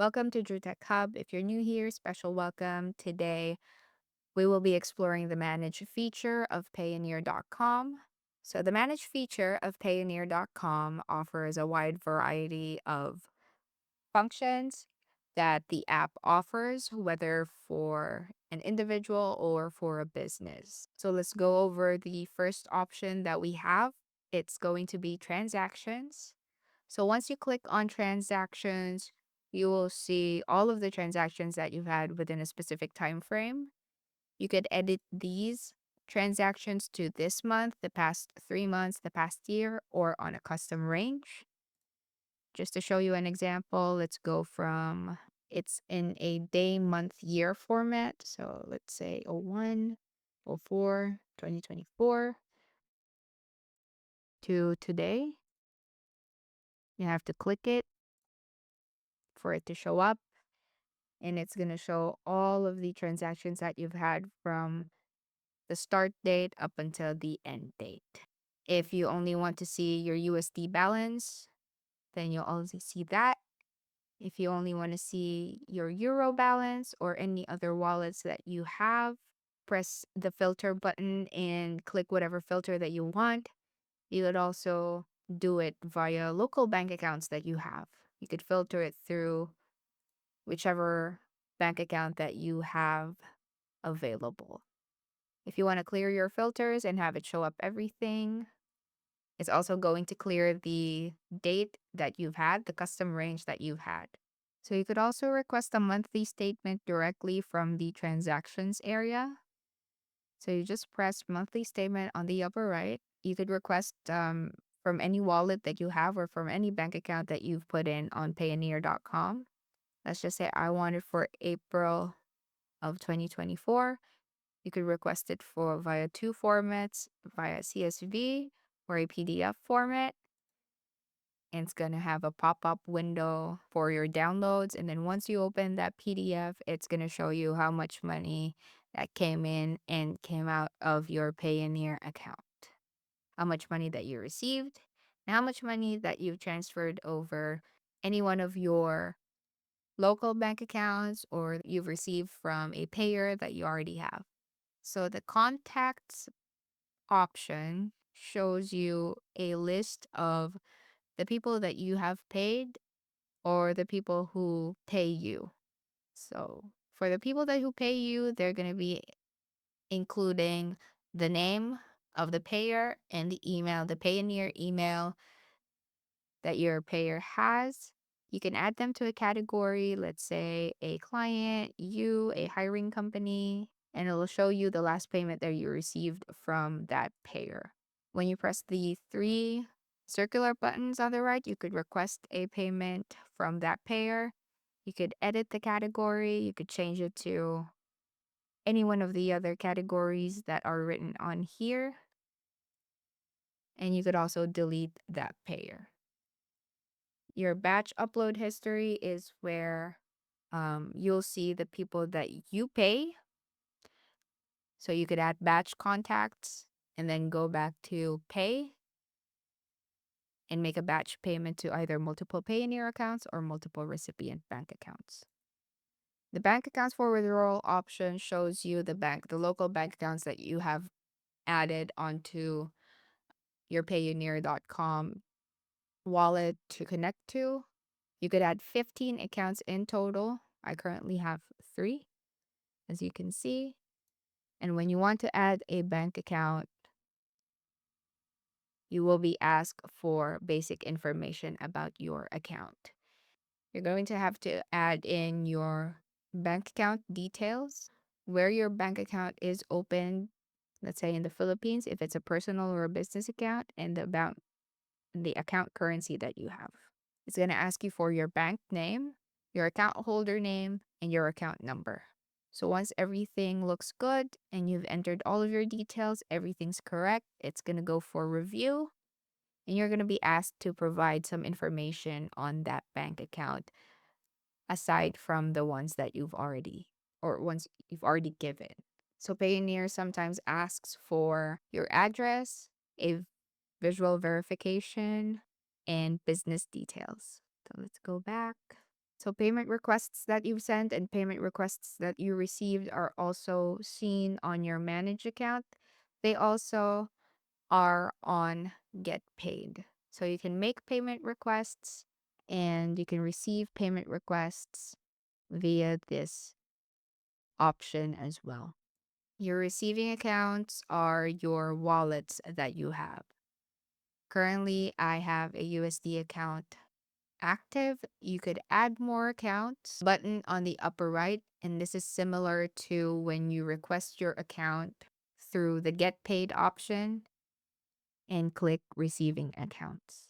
Welcome to DrewTech Hub. If you're new here, special welcome. Today, we will be exploring the Manage feature of Payoneer.com. So, the Manage feature of Payoneer.com offers a wide variety of functions that the app offers, whether for an individual or for a business. So, let's go over the first option that we have. It's going to be transactions. So once you click on transactions, you will see all of the transactions that you've had within a specific time frame. You could edit these transactions to this month, the past 3 months, the past year, or on a custom range. Just to show you an example, let's go from it's in a day, month, year format. So let's say 01, 04, 2024 to today. You have to click it for it to show up. And it's going to show all of the transactions that you've had from the start date up until the end date. If you only want to see your USD balance, then you'll only see that. If you only want to see your Euro balance or any other wallets that you have, press the filter button and click whatever filter that you want. You could also do it via local bank accounts that you have. You could filter it through whichever bank account that you have available. If you want to clear your filters and have it show up everything, it's also going to clear the date that you've had, the custom range that you've had. So you could also request a monthly statement directly from the transactions area. So you just press monthly statement on the upper right. You could request from any wallet that you have or from any bank account that you've put in on Payoneer.com. Let's just say I want it for April of 2024. You could request it for via two formats, via CSV or a PDF format. And it's going to have a pop-up window for your downloads. And then once you open that PDF, it's going to show you how much money that came in and came out of your Payoneer account. How much money that you received, and how much money that you've transferred over any one of your local bank accounts or you've received from a payer that you already have. So the contacts option shows you a list of the people that you have paid or the people who pay you. So for the people that who pay you, they're going to be including the name of the payer and the email, the Payoneer email that your payer has. You can add them to a category, let's say a client, you, a hiring company, and it'll show you the last payment that you received from that payer. When you press the three circular buttons on the right, you could request a payment from that payer. You could edit the category, you could change it to any one of the other categories that are written on here, and you could also delete that payer. Your batch upload history is where you'll see the people that you pay. So you could add batch contacts and then go back to pay and make a batch payment to either multiple Payoneer accounts or multiple recipient bank accounts. The bank accounts for withdrawal option shows you the local bank accounts that you have added onto your Payoneer.com wallet to connect to. You could add 15 accounts in total. I currently have 3, as you can see. And when you want to add a bank account, you will be asked for basic information about your account. You're going to have to add in your bank account details, where your bank account is opened, let's say in the Philippines, if it's a personal or a business account, and the account currency that you have. It's going to ask you for your bank name, your account holder name, and your account number. So once everything looks good and you've entered all of your details, everything's correct, it's going to go for review. And you're going to be asked to provide some information on that bank account aside from the ones that you've already given. So Payoneer sometimes asks for your address, a visual verification, and business details. So let's go back. So payment requests that you've sent and payment requests that you received are also seen on your manage account. They also are on get paid. So you can make payment requests and you can receive payment requests via this option as well. Your receiving accounts are your wallets that you have. Currently, I have a USD account active. You could add more accounts button on the upper right. And this is similar to when you request your account through the get paid option and click receiving accounts.